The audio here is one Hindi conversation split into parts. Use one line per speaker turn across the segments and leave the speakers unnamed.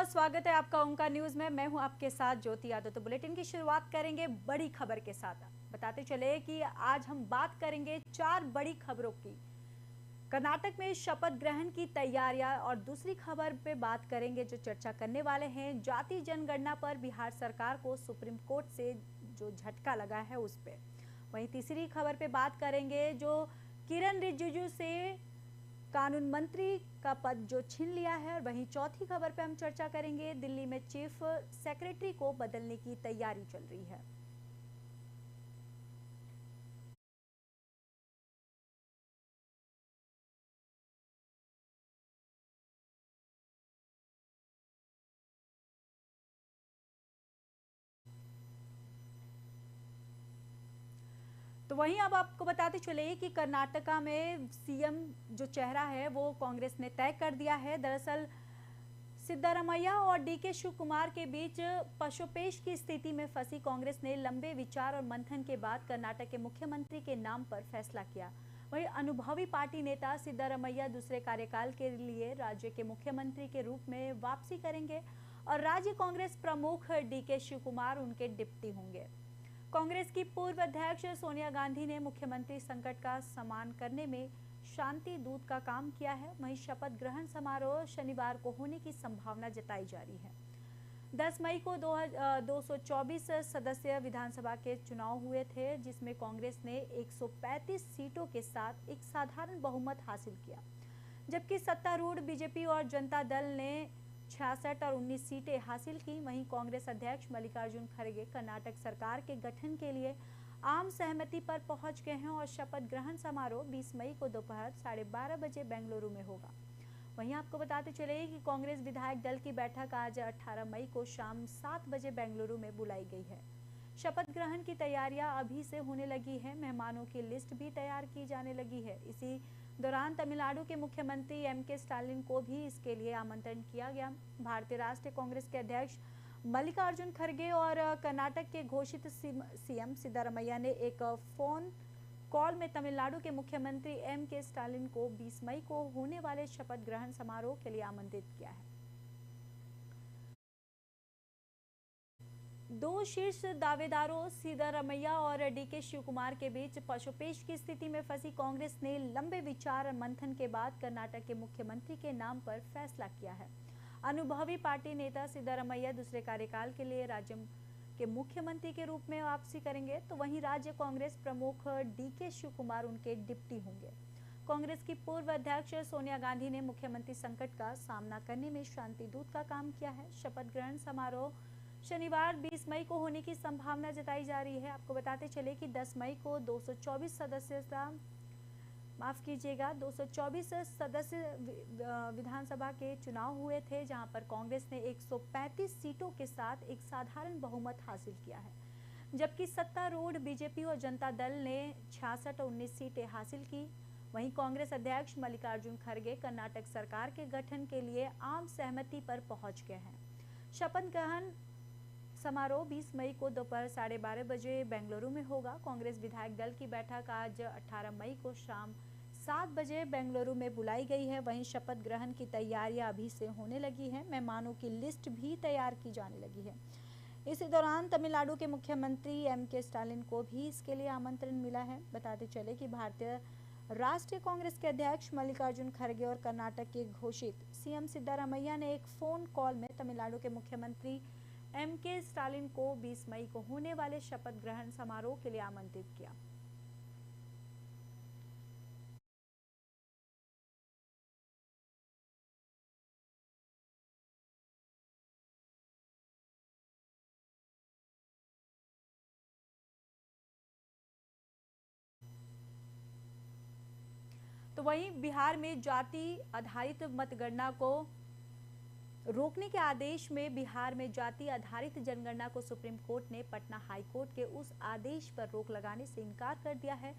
बहुत स्वागत है आपका ओंकार न्यूज में। मैं हूं आपके साथ ज्योति यादव। तो बुलेटिन की शुरुआत करेंगे बड़ी खबर के साथ। बताते चले कि आज हम बात करेंगे 4 बड़ी खबरों की। कर्नाटक में शपथ ग्रहण की तैयारियां, और दूसरी खबर पे बात करेंगे जो चर्चा करने वाले हैं जाति जनगणना पर बिहार सरकार को सुप्रीम कोर्ट से जो झटका लगा है उस पे। वहीं तीसरी खबर पे बात करेंगे जो किरण रिजिजू से कानून मंत्री का पद जो छीन लिया है। और वहीं चौथी खबर पे हम चर्चा करेंगे दिल्ली में चीफ सेक्रेटरी को बदलने की तैयारी चल रही है। तो वहीं अब आपको बताते चले कि कर्नाटका में सीएम जो चेहरा है वो कांग्रेस ने तय कर दिया है। दरअसल सिद्धारमैया और डीके शिव कुमार के बीच पशुपेश की स्थिति में फंसी कांग्रेस ने लंबे विचार और मंथन के बाद कर्नाटक के मुख्यमंत्री के नाम पर फैसला किया। वहीं अनुभवी पार्टी नेता सिद्धारमैया दूसरे कार्यकाल के लिए राज्य के मुख्यमंत्री के रूप में वापसी करेंगे और राज्य कांग्रेस प्रमुख डीके शिव कुमार उनके डिप्टी होंगे। कांग्रेस की पूर्व अध्यक्ष सोनिया गांधी ने मुख्यमंत्री संकट का सम्मान करने में शांति दूत का काम किया है। वहीं शपथ ग्रहण समारोह शनिवार को होने की संभावना जताई जा रही है। 10 मई को 224 सदस्य विधानसभा के चुनाव हुए थे, जिसमें कांग्रेस ने 135 सीटों के साथ एक साधारण बहुमत हासिल किया, जबकि सत्तारूढ़ बीजेपी और जनता दल ने 66 और 19 सीटें हासिल की। वहीं कांग्रेस अध्यक्ष मल्लिकार्जुन खड़गे कर्नाटक सरकार के गठन के लिए आम सहमति पर पहुंच गए हैं और शपथ ग्रहण समारोह 20 मई को दोपहर 12:30 बजे बेंगलुरु में होगा। वहीं आपको बताते चले कि कांग्रेस विधायक दल की बैठक आज 18 मई को शाम 7 बजे बेंगलुरु में बुलाई गई है। शपथ ग्रहण की तैयारियां अभी से होने लगी है। मेहमानों की लिस्ट भी तैयार की जाने लगी है। इसी दौरान तमिलनाडु के मुख्यमंत्री एम.के. स्टालिन को भी इसके लिए आमंत्रण किया गया। भारतीय राष्ट्रीय कांग्रेस के अध्यक्ष मल्लिकार्जुन खड़गे और कर्नाटक के घोषित सीएम सिद्धारमैया ने एक फोन कॉल में तमिलनाडु के मुख्यमंत्री एम.के. स्टालिन को 20 मई को होने वाले शपथ ग्रहण समारोह के लिए आमंत्रित किया है। दो शीर्ष दावेदारों सिद्धारमैया और डीके शिव कुमार के बीच पशुपेश की स्थिति में फंसी कांग्रेस ने लंबे विचार और मंथन के बाद कर्नाटक के मुख्यमंत्री के नाम पर फैसला किया है। अनुभवी पार्टी नेता सिद्धारमैया दूसरे कार्यकाल के लिए राज्य के मुख्यमंत्री के रूप में वापसी करेंगे, तो वहीं राज्य कांग्रेस प्रमुख डीके शिव कुमार उनके डिप्टी होंगे। कांग्रेस की पूर्व अध्यक्ष सोनिया गांधी ने मुख्यमंत्री संकट का सामना करने में शांति दूत का काम किया है। शपथ ग्रहण समारोह शनिवार 20 मई को होने की संभावना जताई जा रही है। आपको बताते चले कि 10 मई को 224 सदस्य विधानसभा के चुनाव हुए थे, जहां पर कांग्रेस ने 135 सीटों के साथ एक साधारण बहुमत हासिल किया है, जबकि सत्तारूढ़ बीजेपी और जनता दल ने 66 और 19 सीटें हासिल की। वहीं कांग्रेस अध्यक्ष मल्लिकार्जुन खड़गे कर्नाटक सरकार के गठन के लिए आम सहमति पर पहुंच गए हैं। शपथ ग्रहण समारोह 20 मई को दोपहर 12:30 बजे बेंगलुरु में होगा। कांग्रेस विधायक दल की बैठक आज 18 मई को शाम 7 बजे बेंगलुरु में बुलाई गई है। वहीं शपथ ग्रहण की तैयारियां अभी से होने लगी है। मेहमानों की लिस्ट भी तैयार की जाने लगी है। इसी दौरान तमिलनाडु के मुख्यमंत्री एम.के. स्टालिन को भी इसके लिए आमंत्रण मिला है। बताते चले कि भारतीय राष्ट्रीय कांग्रेस के अध्यक्ष मल्लिकार्जुन खड़गे और कर्नाटक के घोषित सीएम सिद्धारमैया ने एक फोन कॉल में तमिलनाडु के मुख्यमंत्री एम.के. स्टालिन को 20 मई को होने वाले शपथ ग्रहण समारोह के लिए आमंत्रित किया। तो वहीं बिहार में जाति आधारित मतगणना को रोकने के आदेश में बिहार में जाति आधारित जनगणना को सुप्रीम कोर्ट ने पटना हाई कोर्ट के उस आदेश पर रोक लगाने से इनकार कर दिया है,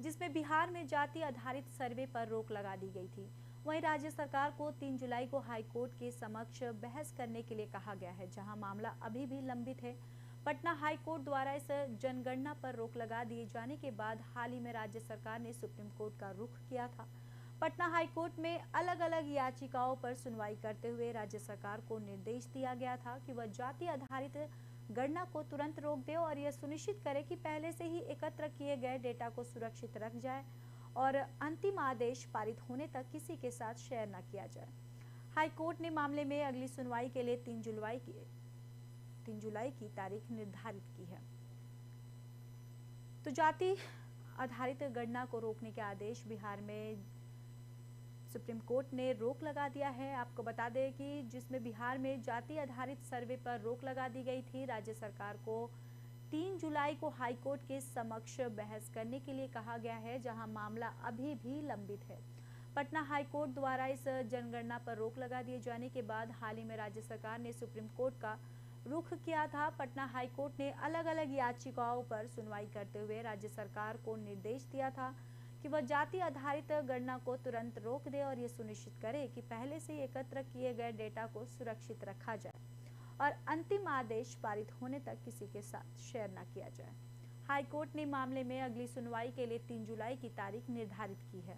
जिसमें बिहार में जाति आधारित सर्वे पर रोक लगा दी गई थी। वहीं राज्य सरकार को 3 जुलाई को हाई कोर्ट के समक्ष बहस करने के लिए कहा गया है, जहां मामला अभी भी लंबित है। पटना हाई कोर्ट द्वारा इस जनगणना पर रोक लगा दिए जाने के बाद हाल ही में राज्य सरकार ने सुप्रीम कोर्ट का रुख किया था। पटना हाईकोर्ट में अलग अलग याचिकाओं पर सुनवाई करते हुए राज्य सरकार को निर्देश दिया गया था कि वह जाति आधारित गणना को तुरंत रोक दे और यह सुनिश्चित करे कि पहले से ही एकत्र किए गए डेटा को सुरक्षित रख जाए और अंतिम आदेश पारित होने तक किसी के साथ शेयर न किया जाए। हाईकोर्ट ने मामले में अगली सुनवाई के लिए 3 जुलाई की तारीख निर्धारित की है। तो जाति आधारित गणना को रोकने के आदेश बिहार में सुप्रीम कोर्ट ने रोक लगा दिया है। आपको बता दें कि जिसमें बिहार में जाति आधारित सर्वे पर रोक लगा दी गई थी। राज्य सरकार को 3 जुलाई को हाईकोर्ट के समक्ष बहस करने के लिए कहा गया है, जहां मामला अभी भी लंबित है। पटना हाईकोर्ट द्वारा इस जनगणना पर रोक लगा दिए जाने के बाद हाल ही में राज्य सरकार ने सुप्रीम कोर्ट का रुख किया था। पटना हाईकोर्ट ने अलग अलग याचिकाओं पर सुनवाई करते हुए राज्य सरकार को निर्देश दिया था कि वह जाति आधारित गणना को तुरंत रोक दे और ये सुनिश्चित करे कि पहले से एकत्र किए गए डेटा को सुरक्षित रखा जाए और अंतिम आदेश पारित होने तक किसी के साथ शेयर न किया जाए। हाईकोर्ट ने मामले में अगली सुनवाई के लिए 3 जुलाई की तारीख निर्धारित की है।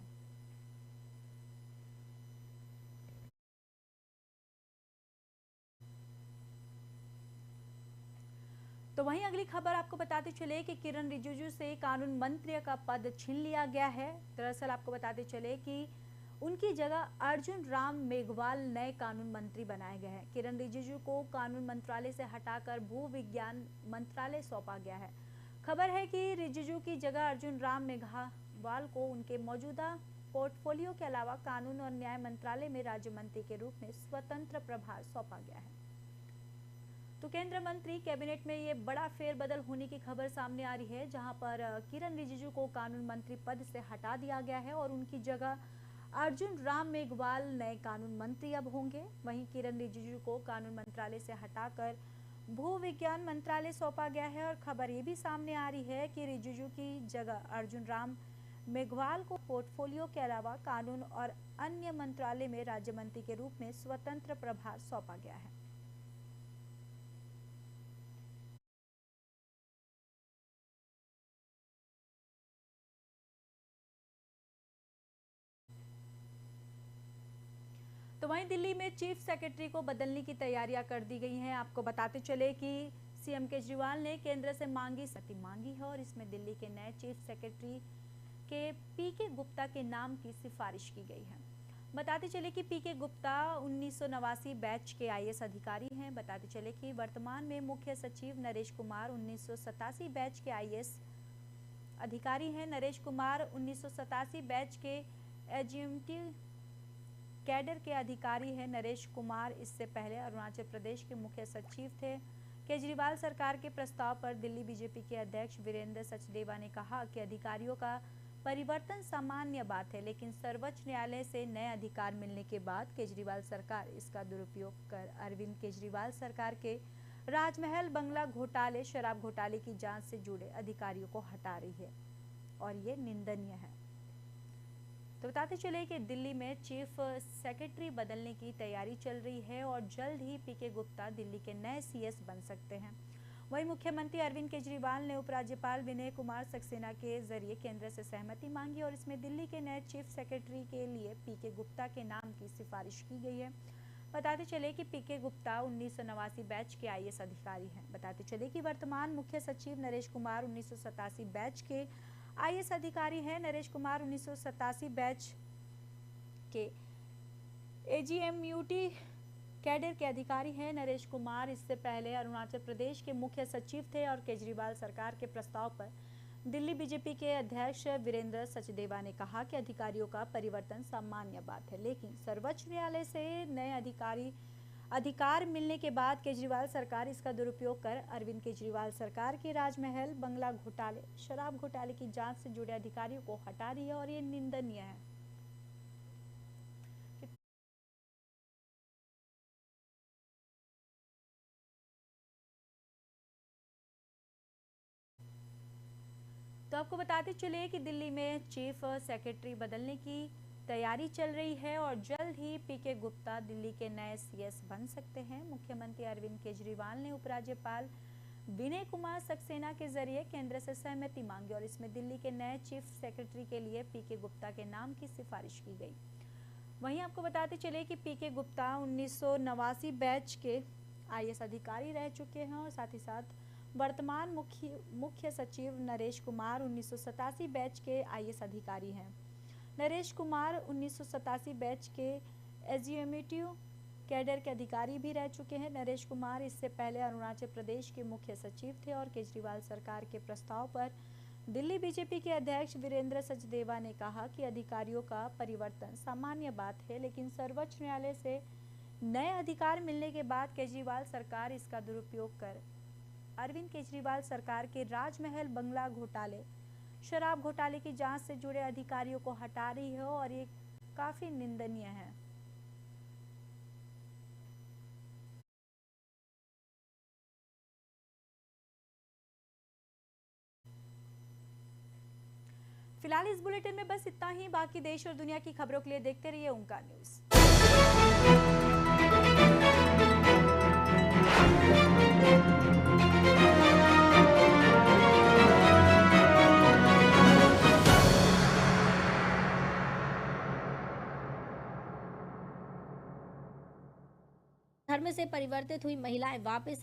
तो वहीं अगली खबर आपको बताते चले कि किरण रिजिजू से कानून मंत्री का पद छीन लिया गया है। दरअसल आपको बताते चले कि उनकी जगह अर्जुन राम मेघवाल नए कानून मंत्री बनाए गए हैं। किरण रिजिजू को कानून मंत्रालय से हटाकर भू विज्ञान मंत्रालय सौंपा गया है। खबर है कि रिजिजू की जगह अर्जुन राम मेघवाल को उनके मौजूदा पोर्टफोलियो के अलावा कानून और न्याय मंत्रालय में राज्य मंत्री के रूप में स्वतंत्र प्रभार सौंपा गया है। तो केंद्र मंत्री कैबिनेट में ये बड़ा फेरबदल होने की खबर सामने आ रही है, जहां पर किरण रिजिजू को कानून मंत्री पद से हटा दिया गया है और उनकी जगह अर्जुन राम मेघवाल नए कानून मंत्री अब होंगे। वहीं किरण रिजिजू को कानून मंत्रालय से हटाकर भू विज्ञान मंत्रालय सौंपा गया है और खबर ये भी सामने आ रही है कि रिजिजू की जगह अर्जुन राम मेघवाल को पोर्टफोलियो के अलावा कानून और अन्य मंत्रालय में राज्य मंत्री के रूप में स्वतंत्र प्रभार सौंपा गया है। तो वहीं दिल्ली में चीफ सेक्रेटरी को बदलने की तैयारियां कर दी गई हैं। आपको बताते चले कि सीएम केजरीवाल ने केंद्र से मांगी है और इसमें दिल्ली के नए चीफ सेक्रेटरी के पीके गुप्ता के नाम की सिफारिश की गई है। बताते चले कि पीके गुप्ता 1989 बैच के आईएएस अधिकारी हैं। बताते चले कि वर्तमान में मुख्य सचिव नरेश कुमार 1987 बैच के आईएएस अधिकारी हैं। नरेश कुमार 1987 बैच के एग्जीक्यूटिव कैडर के अधिकारी हैं। नरेश कुमार इससे पहले अरुणाचल प्रदेश के मुख्य सचिव थे। केजरीवाल सरकार के प्रस्ताव पर दिल्ली बीजेपी के अध्यक्ष वीरेंद्र सचदेवा ने कहा कि अधिकारियों का परिवर्तन सामान्य बात है, लेकिन सर्वोच्च न्यायालय से नए अधिकार मिलने के बाद केजरीवाल सरकार इसका दुरुपयोग कर अरविंद केजरीवाल सरकार के राजमहल बंगला घोटाले, शराब घोटाले की जांच से जुड़े अधिकारियों को हटा रही है और ये निंदनीय है। तो बताते चले कि दिल्ली में चीफ सेक्रेटरी बदलने की तैयारी चल रही है और जल्द ही पीके गुप्ता दिल्ली के नए सीएस बन सकते हैं। वहीं मुख्यमंत्री अरविंद केजरीवाल ने उपराज्यपाल विनय कुमार सक्सेना के जरिए केंद्र से सहमति मांगी और इसमें दिल्ली के नए चीफ सेक्रेटरी के लिए पीके गुप्ता के नाम की सिफारिश की गई है। बताते चले कि पीके गुप्ता 1989 बैच के आईएएस अधिकारी हैं। बताते चले कि वर्तमान मुख्य सचिव नरेश कुमार 1987 बैच के आईएएस अधिकारी हैं। नरेश कुमार 1987 बैच के एजीएमयूटी कैडर के अधिकारी हैं। नरेश कुमार इससे पहले अरुणाचल प्रदेश के मुख्य सचिव थे और केजरीवाल सरकार के प्रस्ताव पर दिल्ली बीजेपी के अध्यक्ष वीरेंद्र सचदेवा ने कहा कि अधिकारियों का परिवर्तन सामान्य बात है, लेकिन सर्वोच्च न्यायालय से नए अधिकार मिलने के बाद केजरीवाल सरकार इसका दुरुपयोग कर अरविंद केजरीवाल सरकार के राजमहल बंगला घोटाले, शराब घोटाले की जांच से जुड़े अधिकारियों को हटा रही है और ये निंदनीय है। तो आपको बताते चले कि दिल्ली में चीफ सेक्रेटरी बदलने की तैयारी चल रही है और जल्द ही पीके गुप्ता दिल्ली के नए सीएस बन सकते हैं। मुख्यमंत्री अरविंद केजरीवाल ने उपराज्यपाल विनय कुमार सक्सेना के जरिए केंद्र से सहमति मांगी और इसमें दिल्ली के नए चीफ सेक्रेटरी के लिए पीके गुप्ता के नाम की सिफारिश की गई। वहीं आपको बताते चले कि पीके गुप्ता 1989 बैच के आईएएस अधिकारी रह चुके हैं और साथ ही साथ वर्तमान मुख्य सचिव नरेश कुमार 1987 बैच के आईएएस अधिकारी हैं। नरेश कुमार 1987 बैच के एग्जीक्यूटिव कैडर के अधिकारी भी रह चुके हैं। नरेश कुमार इससे पहले अरुणाचल प्रदेश के मुख्य सचिव थे और केजरीवाल सरकार के प्रस्ताव पर दिल्ली बीजेपी के अध्यक्ष वीरेंद्र सचदेवा ने कहा कि अधिकारियों का परिवर्तन सामान्य बात है, लेकिन सर्वोच्च न्यायालय से नए अधिकार मिलने के बाद केजरीवाल सरकार इसका दुरुपयोग कर अरविंद केजरीवाल सरकार के राजमहल बंगला घोटाले, शराब घोटाले की जांच से जुड़े अधिकारियों को हटा रही है और ये काफी निंदनीय है। फिलहाल इस बुलेटिन में बस इतना ही। बाकी देश और दुनिया की खबरों के लिए देखते रहिए ओंकार न्यूज।
धर्म से परिवर्तित हुई महिलाएं वापस